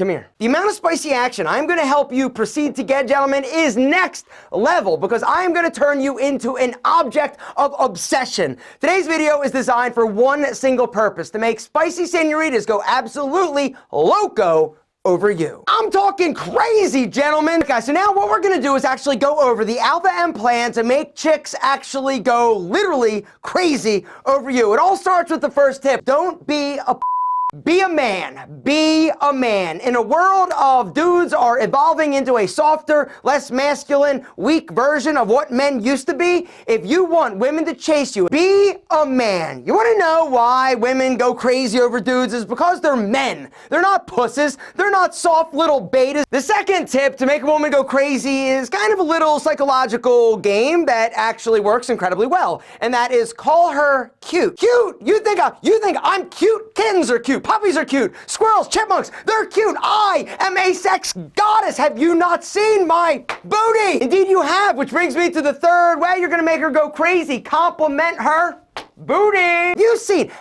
come here. The amount of spicy action I'm gonna help you proceed to get, gentlemen, is next level because I am gonna turn you into an object of obsession. Today's video is designed for one single purpose, to make spicy senoritas go absolutely loco over you. I'm talking crazy, gentlemen. Okay, so now what we're gonna do is actually go over the Alpha M plan to make chicks actually go literally crazy over you. It all starts with the first tip. Don't be a Be a man. Be a man. In a world of dudes are evolving into a softer, less masculine, weak version of what men used to be, if you want women to chase you, be a man. You want to know why women go crazy over dudes? Is because they're men. They're not pussies. They're not soft little betas. The second tip to make a woman go crazy is kind of a little psychological game that actually works incredibly well, and that is call her cute. Cute. You think I'm cute? Kittens are cute. Puppies are cute. Squirrels, chipmunks, they're cute. I am a sex goddess. Have you not seen my booty? Indeed you have, which brings me to the third way you're gonna make her go crazy. Compliment her booty.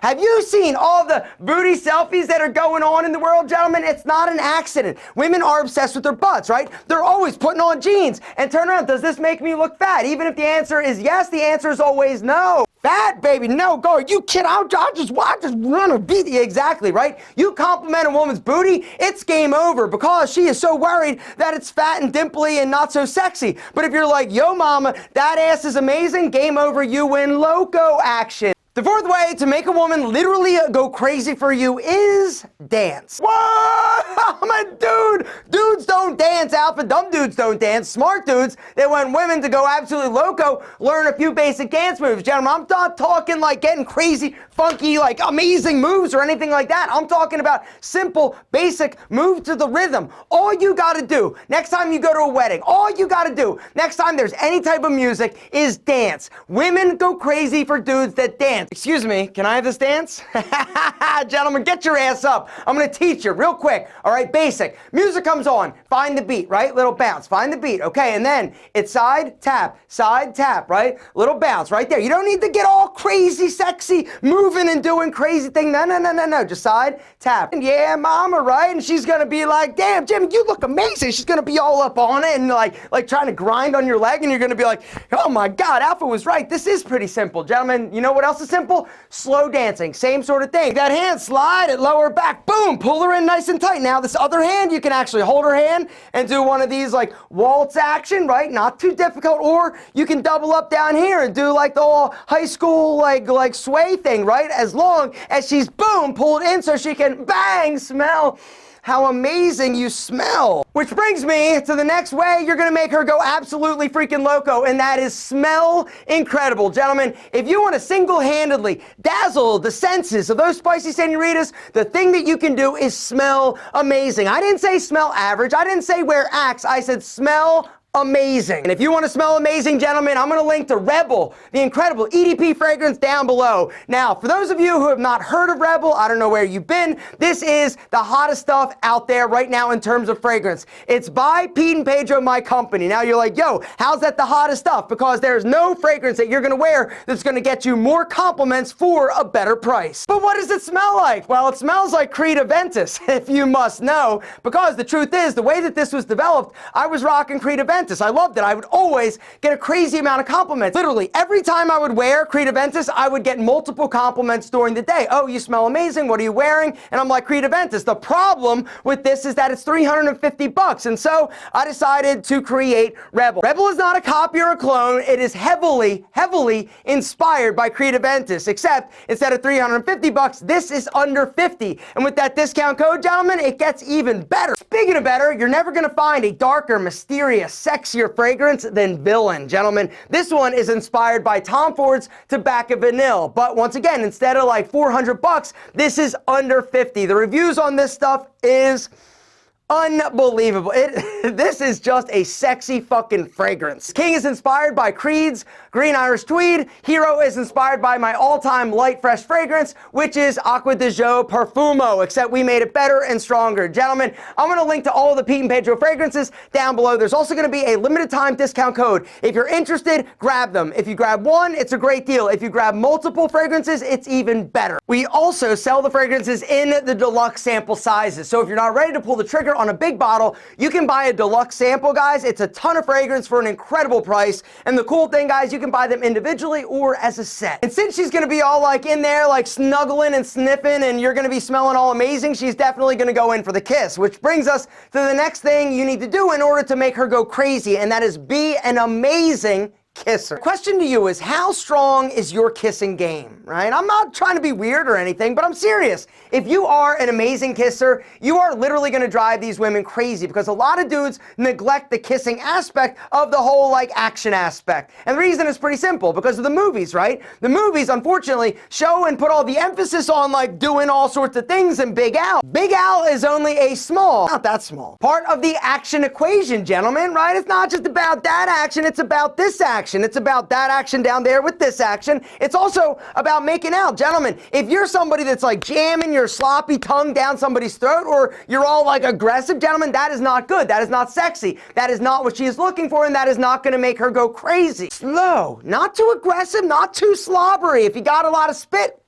Have you seen all the booty selfies that are going on in the world, gentlemen? It's not an accident. Women are obsessed with their butts, right? They're always putting on jeans and turn around. Does this make me look fat? Even if the answer is yes, the answer is always no. Fat, baby, no, go. You kid, I just want to beat you. Exactly, right? You compliment a woman's booty, it's game over because she is so worried that it's fat and dimply and not so sexy. But if you're like, yo, mama, that ass is amazing, game over, you win loco action. The fourth way to make a woman literally go crazy for you is dance. Whoa, I'm a dude. Dudes don't dance, alpha. Dumb dudes don't dance. Smart dudes, they want women to go absolutely loco, learn a few basic dance moves. Gentlemen, I'm not talking like getting crazy, funky, like amazing moves or anything like that. I'm talking about simple, basic move to the rhythm. All you gotta do next time you go to a wedding, all you gotta do next time there's any type of music is dance. Women go crazy for dudes that dance. Excuse me, can I have this dance? Gentlemen, get your ass up. I'm gonna teach you real quick. All right, basic. Music comes on, find the beat, right? Little bounce, find the beat. Okay, and then it's side tap, right? Little bounce right there. You don't need to get all crazy, sexy, moving and doing crazy thing. No. Just side tap. And yeah, mama, right? And she's gonna be like, damn, Jim, you look amazing. She's gonna be all up on it and like trying to grind on your leg, and you're gonna be like, oh my God, Alpha was right. This is pretty simple. Gentlemen, you know what else is simple? Slow dancing, same sort of thing. That hand, slide it, lower back, boom, pull her in nice and tight. Now this other hand, you can actually hold her hand and do one of these like waltz action, right? Not too difficult. Or you can double up down here and do like the whole high school like sway thing, right? As long as she's boom, pulled in so she can bang, smell how amazing you smell. Which brings me to the next way you're gonna make her go absolutely freaking loco, and that is smell incredible. Gentlemen, if you want to single-handedly dazzle the senses of those spicy senoritas, the thing that you can do is smell amazing. I didn't say smell average. I didn't say wear Axe. I said smell amazing. And if you want to smell amazing, gentlemen, I'm going to link to Rebel, the incredible EDP fragrance, down below. Now, for those of you who have not heard of Rebel, I don't know where you've been, this is the hottest stuff out there right now in terms of fragrance. It's by Pete and Pedro, my company. Now you're like, yo, how's that the hottest stuff? Because there's no fragrance that you're going to wear that's going to get you more compliments for a better price. But what does it smell like? Well, it smells like Creed Aventus, if you must know, because the truth is, the way that this was developed, I was rocking Creed Aventus. I loved it. I would always get a crazy amount of compliments. Literally, every time I would wear Creed Aventus, I would get multiple compliments during the day. Oh, you smell amazing. What are you wearing? And I'm like, Creed Aventus. The problem with this is that it's $350. And so I decided to create Rebel. Rebel is not a copy or a clone. It is heavily inspired by Creed Aventus, except instead of $350, this is under $50. And with that discount code, gentlemen, it gets even better. Speaking of better, you're never going to find a darker, mysterious, sexier fragrance than Villain. Gentlemen, this one is inspired by Tom Ford's Tobacco Vanille. But once again, instead of like $400, this is under $50. The reviews on this stuff is Unbelievable. This is just a sexy fucking fragrance. King is inspired by Creed's Green Irish Tweed. Hero is inspired by my all-time light fresh fragrance, which is Acqua di Gio Profumo, except we made it better and stronger. Gentlemen, I'm going to link to all of the Pete and Pedro fragrances down below. There's also going to be a limited time discount code. If you're interested, grab them. If you grab one, it's a great deal. If you grab multiple fragrances, it's even better. We also sell the fragrances in the deluxe sample sizes. So if you're not ready to pull the trigger on a big bottle, you can buy a deluxe sample, guys. It's a ton of fragrance for an incredible price. And the cool thing, guys, you can buy them individually or as a set. And since she's going to be all like in there, like snuggling and sniffing, and you're going to be smelling all amazing, she's definitely going to go in for the kiss, which brings us to the next thing you need to do in order to make her go crazy, and that is be an amazing kisser. Question to you is, how strong is your kissing game, right? I'm not trying to be weird or anything, but I'm serious. If you are an amazing kisser, you are literally going to drive these women crazy, because a lot of dudes neglect the kissing aspect of the whole like action aspect. And the reason is pretty simple, because of the movies, right? The movies, unfortunately, show and put all the emphasis on like doing all sorts of things in Big Al. Big Al is only a small, not that small, part of the action equation, gentlemen, right? It's not just about that action, it's about this action. It's about that action down there with this action. It's also about making out. Gentlemen, if you're somebody that's like jamming your sloppy tongue down somebody's throat, or you're all like aggressive, gentlemen, that is not good. That is not sexy. That is not what she is looking for, and that is not going to make her go crazy. Slow, not too aggressive, not too slobbery. If you got a lot of spit,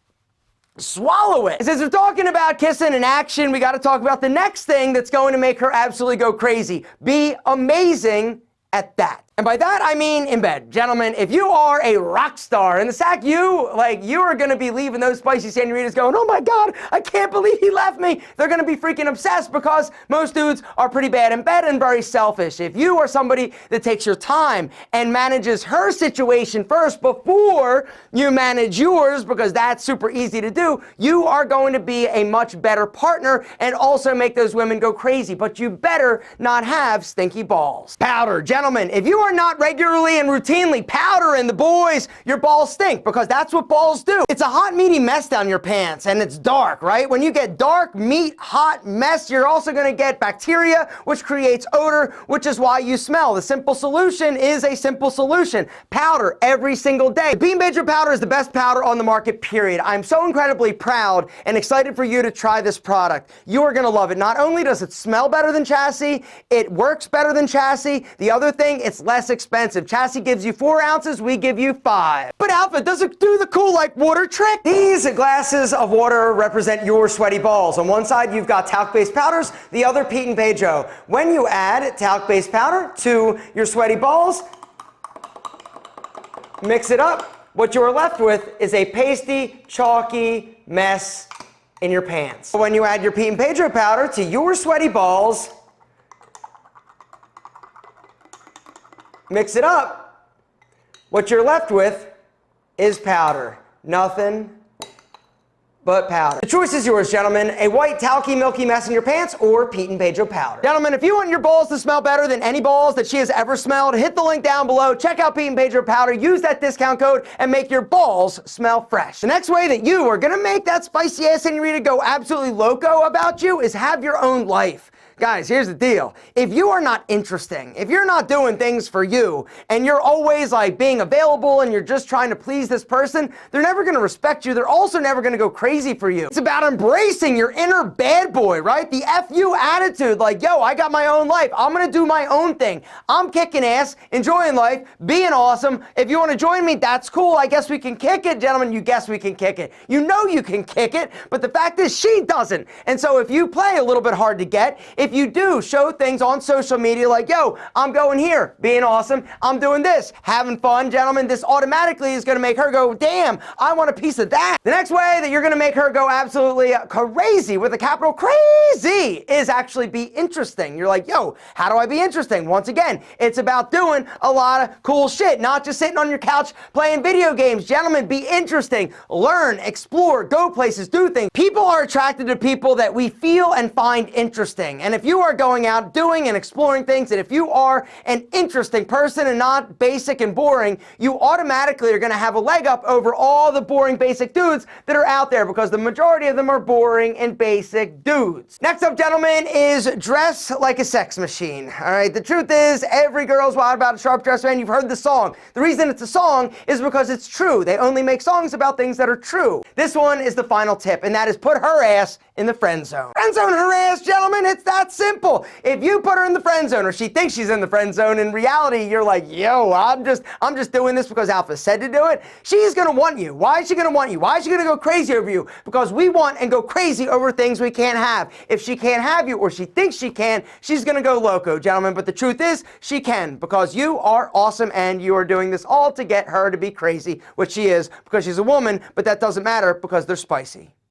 swallow it. Since we're talking about kissing and action, we got to talk about the next thing that's going to make her absolutely go crazy. Be amazing at that. And by that, I mean in bed. Gentlemen, if you are a rock star in the sack, you are going to be leaving those spicy senoritas going, oh my God, I can't believe he left me. They're going to be freaking obsessed, because most dudes are pretty bad in bed and very selfish. If you are somebody that takes your time and manages her situation first before you manage yours, because that's super easy to do, you are going to be a much better partner and also make those women go crazy. But you better not have stinky balls. Powder. Gentlemen, if you are not regularly and routinely powdering the boys, your balls stink, because that's what balls do. It's a hot, meaty mess down your pants, and it's dark, right? When you get dark, meat, hot mess, you're also going to get bacteria, which creates odor, which is why you smell. The simple solution is a simple solution. Powder every single day. Bean Pedro powder is the best powder on the market, period. I'm so incredibly proud and excited for you to try this product. You are going to love it. Not only does it smell better than Chassis, it works better than Chassis. The other thing, it's less expensive. Chassis gives you 4 ounces, we give you 5. But Alpha, does it do the cool like water trick? These glasses of water represent your sweaty balls. On one side, you've got talc-based powders, the other Pete and Pedro. When you add talc-based powder to your sweaty balls, mix it up, what you're left with is a pasty, chalky mess in your pants. When you add your Pete and Pedro powder to your sweaty balls, mix it up, what you're left with is powder. Nothing but powder. The choice is yours, gentlemen. A white, talky, milky mess in your pants, or Pete and Pedro powder. Gentlemen, if you want your balls to smell better than any balls that she has ever smelled, hit the link down below, check out Pete and Pedro powder, use that discount code, and make your balls smell fresh. The next way that you are gonna make that spicy ass senorita go absolutely loco about you is have your own life. Guys, here's the deal. If you are not interesting, if you're not doing things for you, and you're always like being available and you're just trying to please this person, they're never going to respect you. They're also never going to go crazy for you. It's about embracing your inner bad boy, right? The F you attitude, like, yo, I got my own life. I'm going to do my own thing. I'm kicking ass, enjoying life, being awesome. If you want to join me, that's cool. I guess we can kick it. Gentlemen, you guess we can kick it. You know you can kick it, but the fact is she doesn't. And so if you play a little bit hard to get, if you do show things on social media like, yo, I'm going here, being awesome, I'm doing this, having fun, gentlemen, this automatically is going to make her go, damn, I want a piece of that. The next way that you're going to make her go absolutely crazy, with a capital crazy, is actually be interesting. You're like, yo, how do I be interesting? Once again, it's about doing a lot of cool shit, not just sitting on your couch playing video games. Gentlemen, be interesting, learn, explore, go places, do things. People are attracted to people that we feel and find interesting. And And if you are going out doing and exploring things, and if you are an interesting person and not basic and boring, you automatically are going to have a leg up over all the boring basic dudes that are out there, because the majority of them are boring and basic dudes. Next up, gentlemen, is dress like a sex machine. All right, the truth is every girl's wild about a sharp dressed man. You've heard the song. The reason it's a song is because it's true. They only make songs about things that are true. This one is the final tip, and that is put her ass in the friend zone. Friend zone her ass, gentlemen. It's that simple. If you put her in the friend zone, or she thinks she's in the friend zone, in reality, you're like, yo, I'm just doing this because Alpha said to do it. She's gonna want you. Why is she gonna want you? Why is she gonna go crazy over you? Because we want and go crazy over things we can't have. If she can't have you, or she thinks she can, she's gonna go loco, gentlemen. But the truth is, she can, because you are awesome and you are doing this all to get her to be crazy, which she is, because she's a woman, but that doesn't matter because they're spicy.